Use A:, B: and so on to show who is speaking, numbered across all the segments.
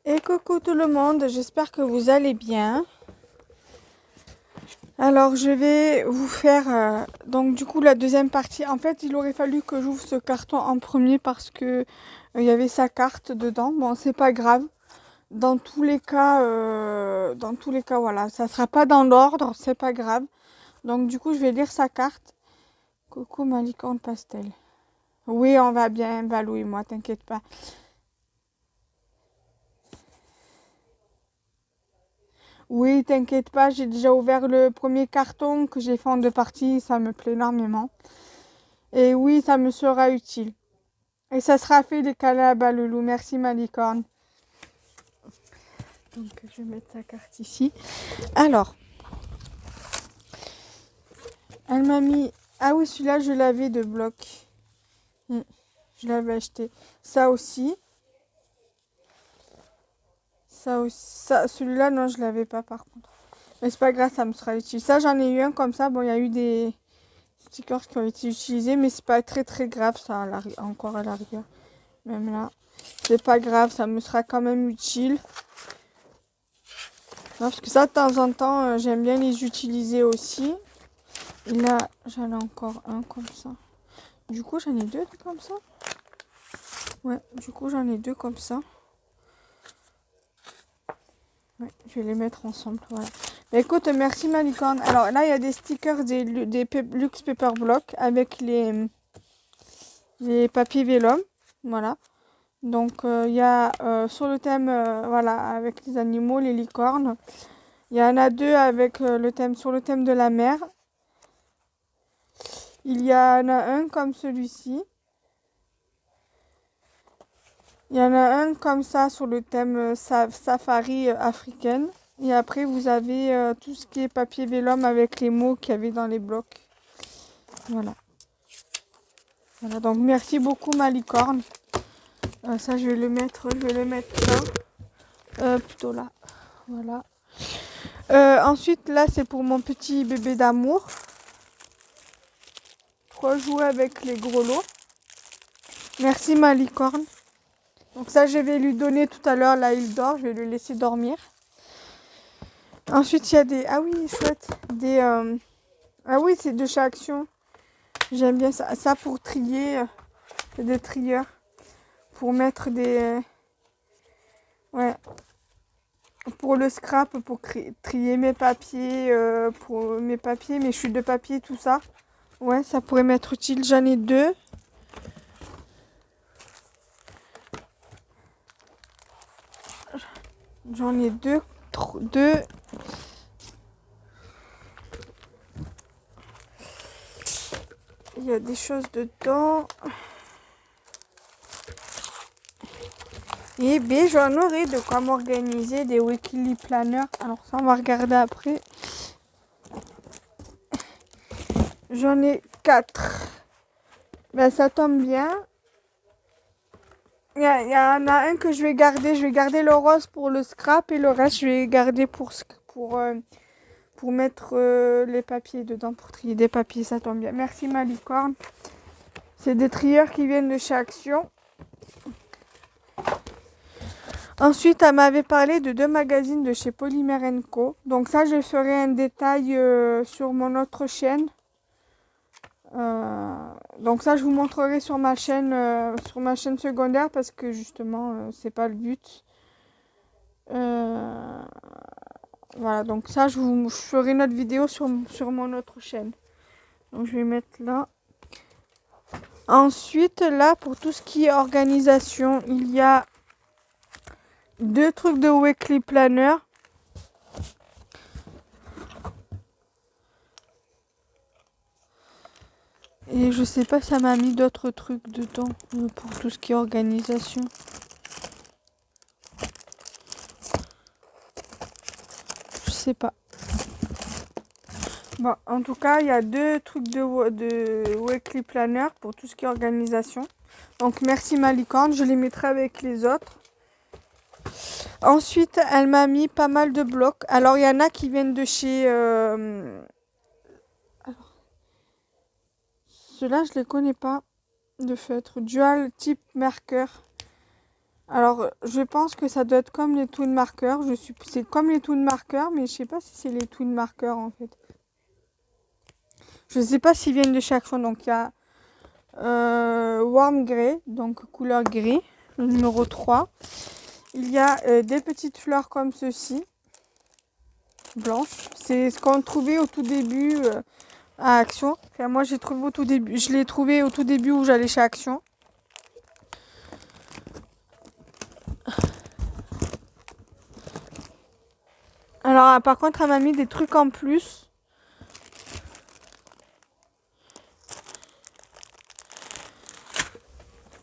A: Et coucou tout le monde, j'espère que vous allez bien. Alors je vais vous faire donc du coup la deuxième partie. En fait, il aurait fallu que j'ouvre ce carton en premier parce que il y avait sa carte dedans. Bon, c'est pas grave. Dans tous les cas, voilà, ça sera pas dans l'ordre, c'est pas grave. Donc du coup, je vais lire sa carte. Coucou ma licorne pastel. Oui, on va bien, Balou et moi, t'inquiète pas. Oui, t'inquiète pas, j'ai déjà ouvert le premier carton que j'ai fait en deux parties, ça me plaît énormément. Et oui, ça me sera utile. Et ça sera fait les câlins à Balou. Merci ma licorne. Donc je vais mettre sa carte ici. Alors, elle m'a mis... Ah oui, celui-là, je l'avais de bloc. Je l'avais acheté. Ça aussi. Ça aussi. Ça, celui-là, non, je l'avais pas par contre. Mais c'est pas grave, ça me sera utile. Ça, j'en ai eu un comme ça. Bon, il y a eu des stickers qui ont été utilisés, mais c'est pas très très grave, ça, encore à l'arrière. Même là. C'est pas grave, ça me sera quand même utile. Non, parce que ça, de temps en temps, j'aime bien les utiliser aussi. Et là, j'en ai encore un comme ça. Du coup, j'en ai deux comme ça. Ouais, du coup, j'en ai deux comme ça. Ouais, je vais les mettre ensemble. Voilà. Mais écoute, merci ma licorne. Alors là, il y a des stickers des Luxe Paper Block avec les papiers vélum. Voilà. Donc, il y a sur le thème, voilà, avec les animaux, les licornes. Il y en a deux avec sur le thème de la mer. Il y en a un comme celui-ci. Il y en a un comme ça sur le thème safari africaine. Et après, vous avez tout ce qui est papier vélum avec les mots qu'il y avait dans les blocs. Voilà. Voilà, donc merci beaucoup ma licorne. Ça, je vais le mettre là. Plutôt là. Voilà. Ensuite, là, c'est pour mon petit bébé d'amour. Pour jouer avec les gros lots. Merci ma licorne. Donc ça, je vais lui donner tout à l'heure. Là, il dort. Je vais le laisser dormir. Ensuite, il y a des... Ah oui, chouette. Ah oui, c'est de chez Action. J'aime bien ça. Ça pour trier. C'est des trieurs. Pour mettre des... Ouais. Pour le scrap, pour trier mes papiers. Mes chutes de papier, tout ça. Ouais, ça pourrait m'être utile. J'en ai deux. J'en ai deux. Il y a des choses dedans. Et B, j'en aurai de quoi m'organiser des weekly planners. Alors ça, on va regarder après. J'en ai 4. Ben, ça tombe bien. Il y en a un que je vais garder. Je vais garder le rose pour le scrap et le reste, je vais garder pour mettre les papiers dedans, pour trier des papiers. Ça tombe bien. Merci ma licorne. C'est des trieurs qui viennent de chez Action. Ensuite, elle m'avait parlé de 2 magazines de chez Polymer Co. Donc ça, je ferai un détail sur mon autre chaîne. Donc ça, je vous montrerai sur ma chaîne secondaire parce que justement, c'est pas le but. Voilà, donc ça, je ferai une autre vidéo sur mon autre chaîne. Donc je vais mettre là. Ensuite, là, pour tout ce qui est organisation, il y a 2 trucs de weekly planner. Et je sais pas si ça m'a mis d'autres trucs dedans pour tout ce qui est organisation. Je sais pas. Bon, en tout cas, il y a 2 trucs de weekly planner pour tout ce qui est organisation. Donc merci ma licorne, je les mettrai avec les autres. Ensuite, elle m'a mis pas mal de blocs. Alors, il y en a qui viennent de chez... Alors, ceux-là, je les connais pas. De feutre. Dual type marqueur. Alors, je pense que ça doit être comme les twin markers. C'est comme les twin markers, mais je sais pas si c'est les twin markers en fait. Je sais pas s'ils viennent de chaque fond. Donc, il y a Warm Grey, donc couleur gris, le numéro 3. Il y a des petites fleurs comme ceci, blanches. C'est ce qu'on trouvait au tout début à Action. Enfin, moi, j'ai trouvé au tout début. Je l'ai trouvé au tout début où j'allais chez Action. Alors, par contre, elle m'a mis des trucs en plus.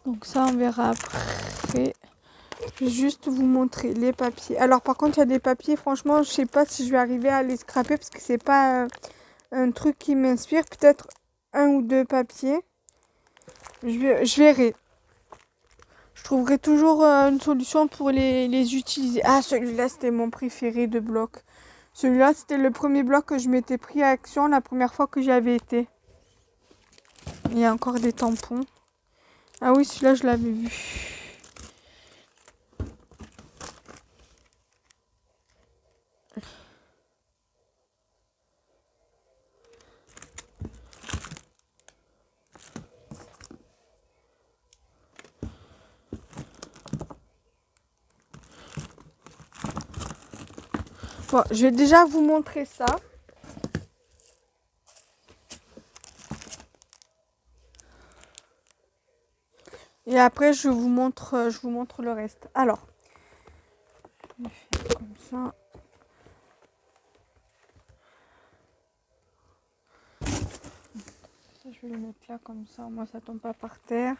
A: Donc ça, on verra après. Je vais juste vous montrer les papiers. Alors, par contre, il y a des papiers, franchement, je sais pas si je vais arriver à les scraper parce que c'est pas un truc qui m'inspire. Peut-être un ou deux papiers. Je verrai. Je trouverai toujours une solution pour les utiliser. Ah, celui-là, c'était mon préféré de bloc. Celui-là, c'était le premier bloc que je m'étais pris à Action la première fois que j'y avais été. Il y a encore des tampons. Ah oui, celui-là, je l'avais vu. Bon, je vais déjà vous montrer ça. Et après, je vous montre le reste. Alors, je vais faire comme ça. Ça, je vais le mettre là comme ça. Moi, ça tombe pas par terre.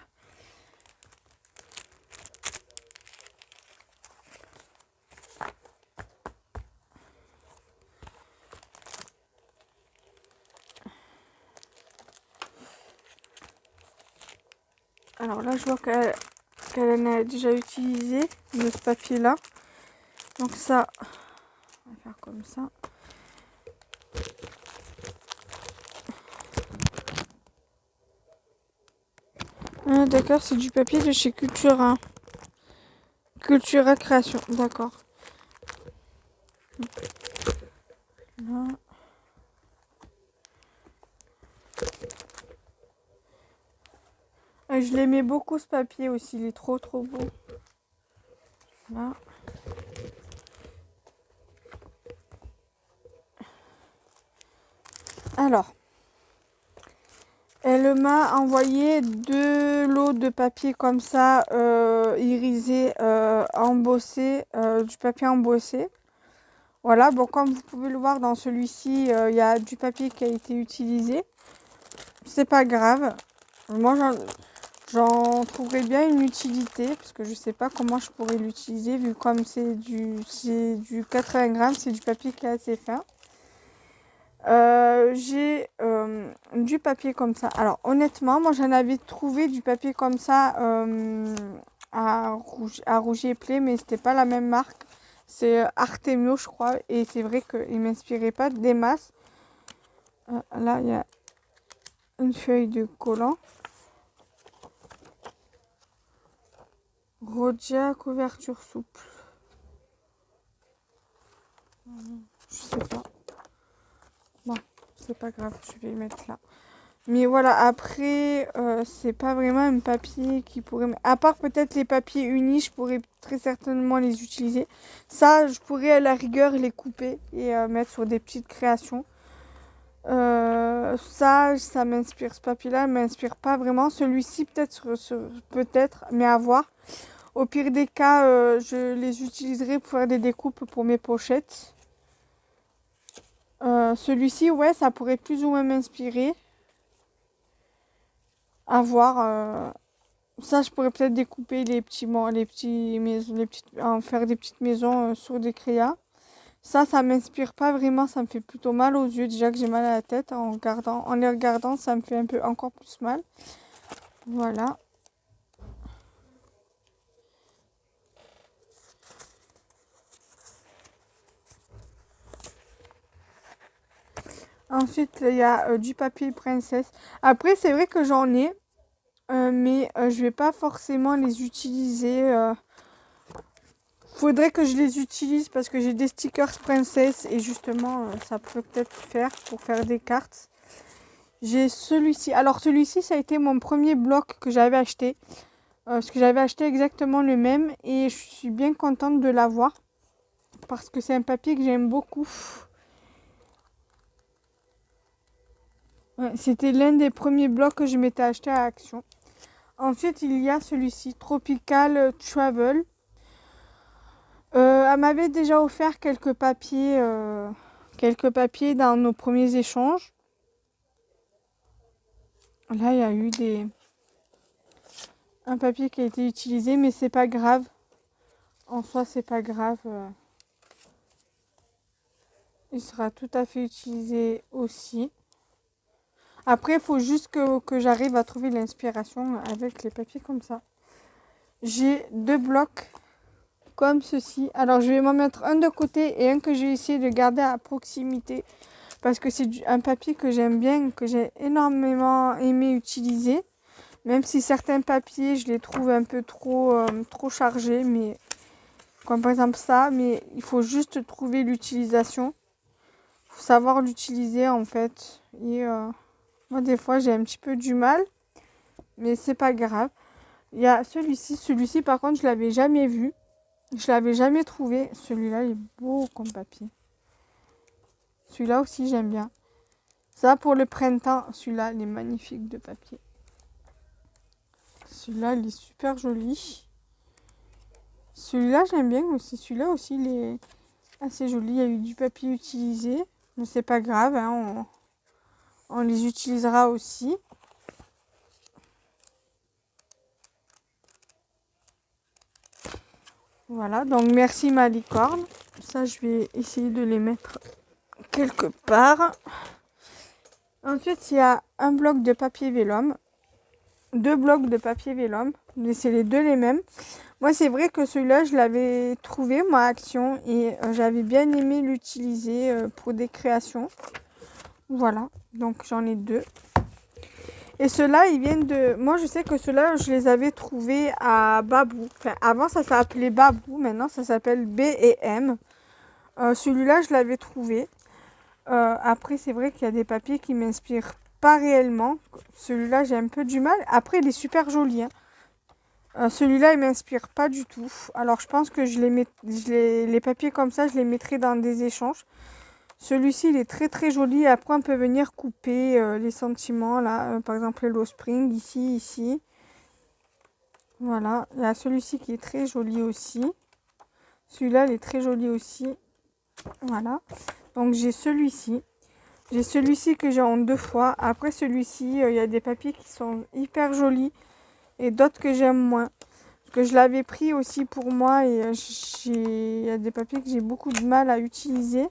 A: Alors là, je vois qu'elle en a déjà utilisé de ce papier-là. Donc ça, on va faire comme ça. Ah, d'accord, c'est du papier de chez Cultura. Cultura Création, d'accord. Là. Et je l'aimais beaucoup ce papier aussi, il est trop beau. Là. Alors, elle m'a envoyé 2 lots de papier comme ça, irisé, embossé, du papier embossé. Voilà, bon, comme vous pouvez le voir dans celui-ci, il y a du papier qui a été utilisé. C'est pas grave. Moi, j'en trouverais bien une utilité, parce que je sais pas comment je pourrais l'utiliser, vu comme c'est du 80 grammes, c'est du papier qui est assez fin. J'ai du papier comme ça. Alors honnêtement, moi j'en avais trouvé du papier comme ça à Rougier Play, mais c'était pas la même marque. C'est Artemio, je crois, et c'est vrai qu'il m'inspirait pas des masses. Là, il y a une feuille de collant. Rodia couverture souple. Je sais pas. Bon, c'est pas grave, je vais le mettre là. Mais voilà, après, c'est pas vraiment un papier qui pourrait... À part peut-être les papiers unis, je pourrais très certainement les utiliser. Ça, je pourrais à la rigueur les couper et mettre sur des petites créations. Ça m'inspire. Ce papier-là ne m'inspire pas vraiment. Celui-ci, peut-être, peut-être, mais à voir. Au pire des cas, je les utiliserai pour faire des découpes pour mes pochettes. Celui-ci, ouais, ça pourrait plus ou moins m'inspirer. À voir. Ça, je pourrais peut-être découper en faire des petites maisons sur des créas. Ça m'inspire pas vraiment. Ça me fait plutôt mal aux yeux. Déjà que j'ai mal à la tête en les regardant, ça me fait un peu encore plus mal. Voilà. Ensuite, il y a du papier princesse. Après, c'est vrai que j'en ai, mais je vais pas forcément les utiliser. Faudrait que je les utilise parce que j'ai des stickers princesse et justement ça peut peut-être faire pour faire des cartes. J'ai celui-ci. Alors celui-ci ça a été mon premier bloc que j'avais acheté. Parce que j'avais acheté exactement le même et je suis bien contente de l'avoir. Parce que c'est un papier que j'aime beaucoup. Ouais, c'était l'un des premiers blocs que je m'étais acheté à Action. Ensuite il y a celui-ci, Tropical Travel. Elle m'avait déjà offert quelques papiers dans nos premiers échanges. Là, il y a eu un papier qui a été utilisé, mais c'est pas grave. En soi, c'est pas grave. Il sera tout à fait utilisé aussi. Après, il faut juste que j'arrive à trouver l'inspiration avec les papiers comme ça. J'ai 2 blocs comme ceci. Alors, je vais m'en mettre un de côté et un que je vais essayer de garder à proximité. Parce que c'est un papier que j'aime bien, que j'ai énormément aimé utiliser. Même si certains papiers, je les trouve un peu trop chargés. Mais, comme par exemple ça. Mais il faut juste trouver l'utilisation. Il faut savoir l'utiliser en fait. Et moi, des fois, j'ai un petit peu du mal. Mais c'est pas grave. Il y a celui-ci. Celui-ci, par contre, je l'avais jamais vu. Je l'avais jamais trouvé. Celui-là, il est beau comme papier. Celui-là aussi, j'aime bien. Ça, pour le printemps, celui-là, il est magnifique de papier. Celui-là, il est super joli. Celui-là, j'aime bien aussi. Celui-là aussi, il est assez joli. Il y a eu du papier utilisé. Mais c'est pas grave, hein, on les utilisera aussi. Voilà, donc merci ma licorne. Ça, je vais essayer de les mettre quelque part. Ensuite, il y a un bloc de papier vélum. 2 blocs de papier vélum. Mais c'est les deux les mêmes. Moi, c'est vrai que celui-là, je l'avais trouvé, moi, à Action. Et j'avais bien aimé l'utiliser pour des créations. Voilà, donc j'en ai 2. Et ceux-là, ils viennent de... Moi, je sais que ceux-là, je les avais trouvés à Babou. Enfin, avant, ça s'appelait Babou. Maintenant, ça s'appelle B&M. Celui-là, je l'avais trouvé. Après, c'est vrai qu'il y a des papiers qui m'inspirent pas réellement. Celui-là, j'ai un peu du mal. Après, il est super joli. Hein. Celui-là, il m'inspire pas du tout. Alors, je pense que les papiers comme ça, je les mettrai dans des échanges. Celui-ci, il est très très joli. Après, on peut venir couper les sentiments. Là, par exemple, Hello Spring, ici. Voilà. Il y a celui-ci qui est très joli aussi. Celui-là, il est très joli aussi. Voilà. Donc, j'ai celui-ci. J'ai celui-ci que j'ai en 2 fois. Après, celui-ci, il y a des papiers qui sont hyper jolis. Et d'autres que j'aime moins. Parce que je l'avais pris aussi pour moi. Et il y a des papiers que j'ai beaucoup de mal à utiliser.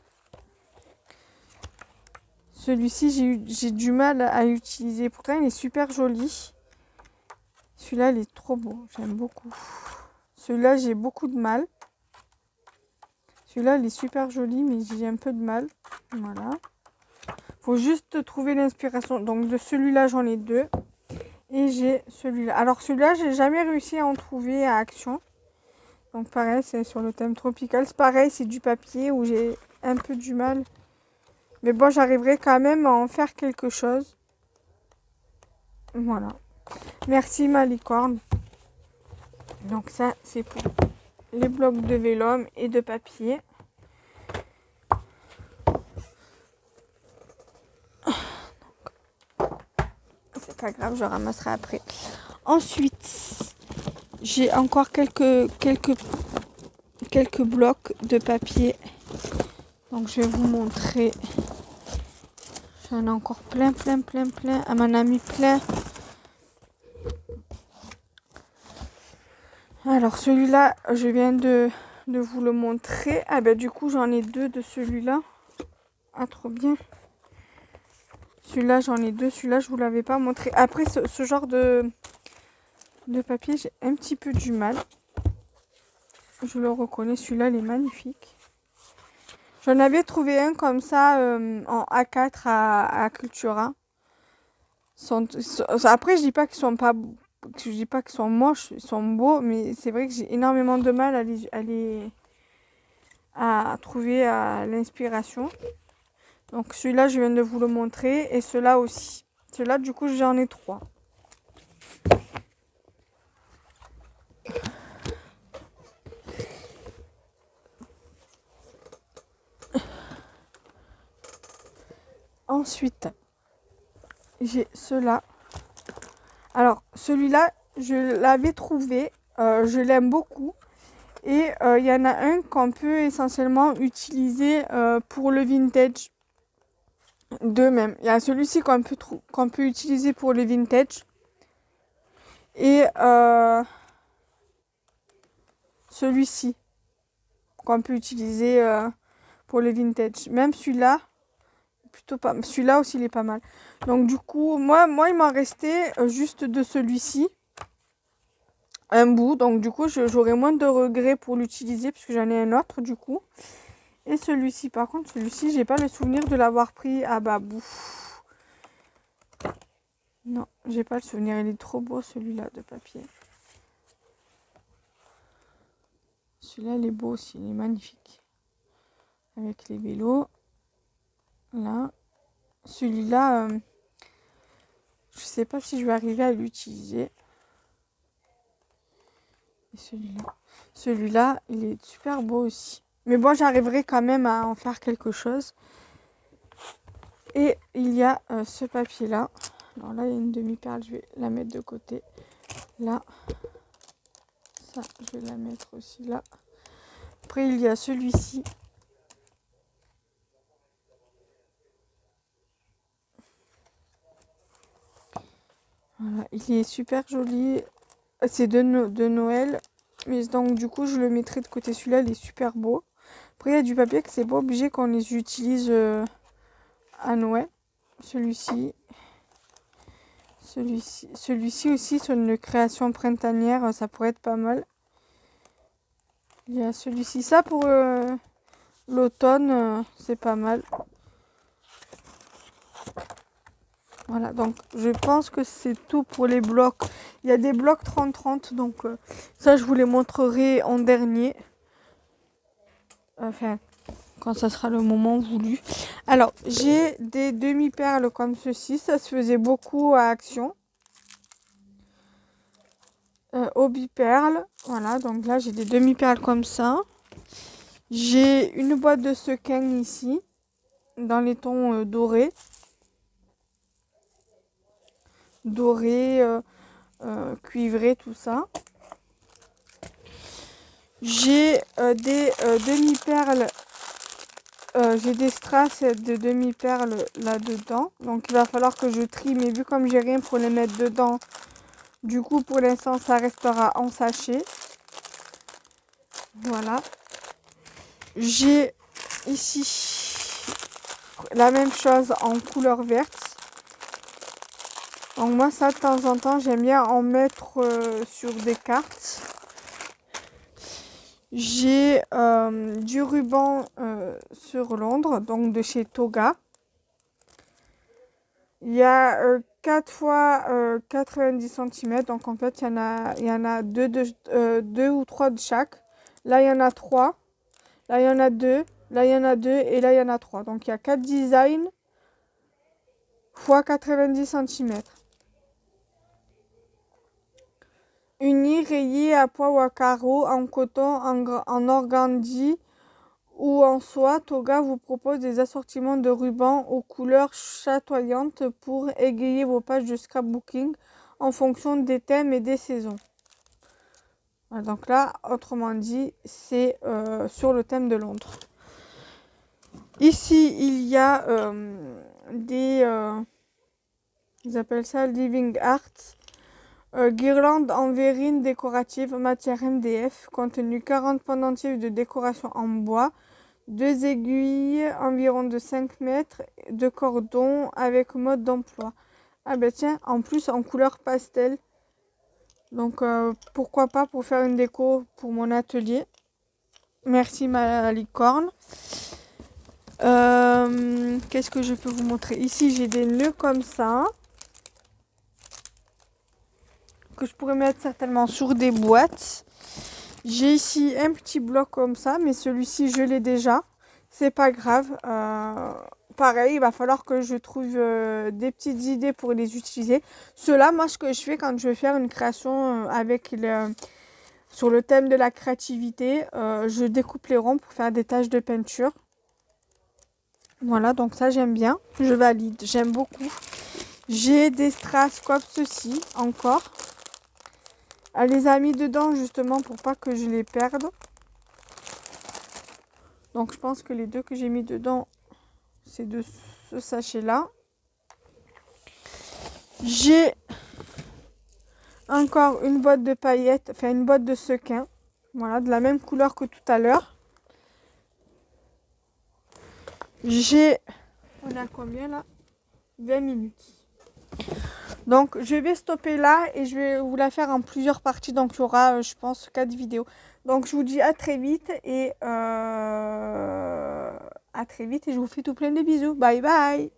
A: Celui-ci, j'ai du mal à utiliser. Pourtant, il est super joli. Celui-là, il est trop beau. J'aime beaucoup. Celui-là, j'ai beaucoup de mal. Celui-là, il est super joli, mais j'ai un peu de mal. Voilà. Faut juste trouver l'inspiration. Donc, de celui-là, j'en ai 2. Et j'ai celui-là. Alors, celui-là, j'ai jamais réussi à en trouver à Action. Donc, pareil, c'est sur le thème tropical. C'est pareil, c'est du papier où j'ai un peu du mal. Mais bon, j'arriverai quand même à en faire quelque chose. Voilà. Merci ma licorne. Donc ça, c'est pour les blocs de vélum et de papier. C'est pas grave, je ramasserai après. Ensuite, j'ai encore quelques blocs de papier. Donc je vais vous montrer. J'en ai encore plein. Elle m'en a mis plein. Alors celui-là, je viens de vous le montrer. Ah ben du coup, j'en ai 2 de celui-là. Ah, trop bien. Celui-là, j'en ai 2. Celui-là, je vous l'avais pas montré. Après, ce genre de papier, j'ai un petit peu du mal. Je le reconnais. Celui-là, il est magnifique. J'en avais trouvé un comme ça en A4 à Cultura. Après, je dis pas qu'ils que je dis pas qu'ils sont moches, ils sont beaux, mais c'est vrai que j'ai énormément de mal à trouver l'inspiration. Donc celui-là, je viens de vous le montrer, et ceux-là aussi. Ceux-là, du coup, j'en ai 3. Ensuite, j'ai ceux-là. Alors, celui-là, je l'avais trouvé, je l'aime beaucoup. Et il y en a un qu'on peut essentiellement utiliser pour le vintage. Deux même. Il y a celui-ci qu'on peut utiliser pour le vintage. Et celui-ci qu'on peut utiliser pour le vintage. Même celui-là, plutôt pas. Celui-là aussi, il est pas mal. Donc du coup, moi il m'en restait juste de celui-ci. Un bout. Donc du coup, j'aurai moins de regrets pour l'utiliser puisque j'en ai un autre du coup. Et celui-ci, par contre, celui-ci, j'ai pas le souvenir de l'avoir pris à Babou. Non, j'ai pas le souvenir. Il est trop beau celui-là de papier. Celui-là, il est beau aussi. Il est magnifique. Avec les vélos. Là. Celui-là, je sais pas si je vais arriver à l'utiliser. Et celui-là. Celui-là, il est super beau aussi. Mais bon, j'arriverai quand même à en faire quelque chose. Et il y a ce papier-là. Alors là, il y a une demi-perle. Je vais la mettre de côté. Là. Ça, je vais la mettre aussi là. Après, il y a celui-ci. Voilà, il est super joli. C'est de Noël. Mais donc, du coup, je le mettrai de côté. Celui-là, il est super beau. Après, il y a du papier que c'est pas obligé qu'on les utilise à Noël. Celui-ci. Celui-ci aussi, sur une création printanière, ça pourrait être pas mal. Il y a celui-ci. Ça, pour l'automne, c'est pas mal. Voilà, donc je pense que c'est tout pour les blocs. Il y a des blocs 30-30, donc ça, je vous les montrerai en dernier. Enfin, quand ça sera le moment voulu. Alors, j'ai des demi-perles comme ceci. Ça se faisait beaucoup à Action. Hobby perles. Voilà, donc là, j'ai des demi-perles comme ça. J'ai une boîte de sequins ici, dans les tons dorés. Doré, cuivré, tout ça. J'ai des demi-perles. J'ai des strass de demi-perles là-dedans. Donc il va falloir que je trie. Mais vu comme j'ai rien pour les mettre dedans, du coup pour l'instant ça restera en sachet. Voilà. J'ai ici la même chose en couleur verte. Donc moi ça de temps en temps j'aime bien en mettre sur des cartes. J'ai du ruban sur Londres, donc de chez Toga. Il y a 4 fois 90 cm, donc en fait il y en a deux ou 3 de chaque. Là il y en a 3, là il y en a 2, là il y en a 2 et là il y en a 3. Donc il y a 4 designs fois 90 cm. Unis, rayés à pois ou à carreaux, en coton, en organdie ou en soie, Toga vous propose des assortiments de rubans aux couleurs chatoyantes pour égayer vos pages de scrapbooking en fonction des thèmes et des saisons. Voilà, donc là, autrement dit, c'est sur le thème de Londres. Ici, il y a ils appellent ça Living Arts. Guirlande en verrine décorative, matière MDF, contenu 40 pendentifs de décoration en bois, 2 aiguilles environ de 5 mètres, de cordon avec mode d'emploi. Ah ben tiens, en plus en couleur pastel. Donc pourquoi pas pour faire une déco pour mon atelier. Merci ma licorne. Qu'est-ce que je peux vous montrer? Ici j'ai des nœuds comme ça. que je pourrais mettre certainement sur des boîtes. J'ai ici un petit bloc comme ça, mais celui-ci je l'ai déjà. C'est pas grave. Pareil, il va falloir que je trouve des petites idées pour les utiliser. Ceux-là, moi, ce que je fais quand je vais faire une création sur le thème de la créativité, je découpe les ronds pour faire des taches de peinture. Voilà, donc ça j'aime bien. Je valide, j'aime beaucoup. J'ai des strass comme ceci, encore. Elle les a mis dedans justement pour pas que je les perde. Donc je pense que les deux que j'ai mis dedans, c'est de ce sachet-là. J'ai encore une boîte de paillettes, enfin une boîte de sequins. Voilà, de la même couleur que tout à l'heure. On a combien là? 20 minutes. Donc je vais stopper là et je vais vous la faire en plusieurs parties. Donc il y aura, je pense, 4 vidéos. Donc je vous dis à très vite et je vous fais tout plein de bisous. Bye bye.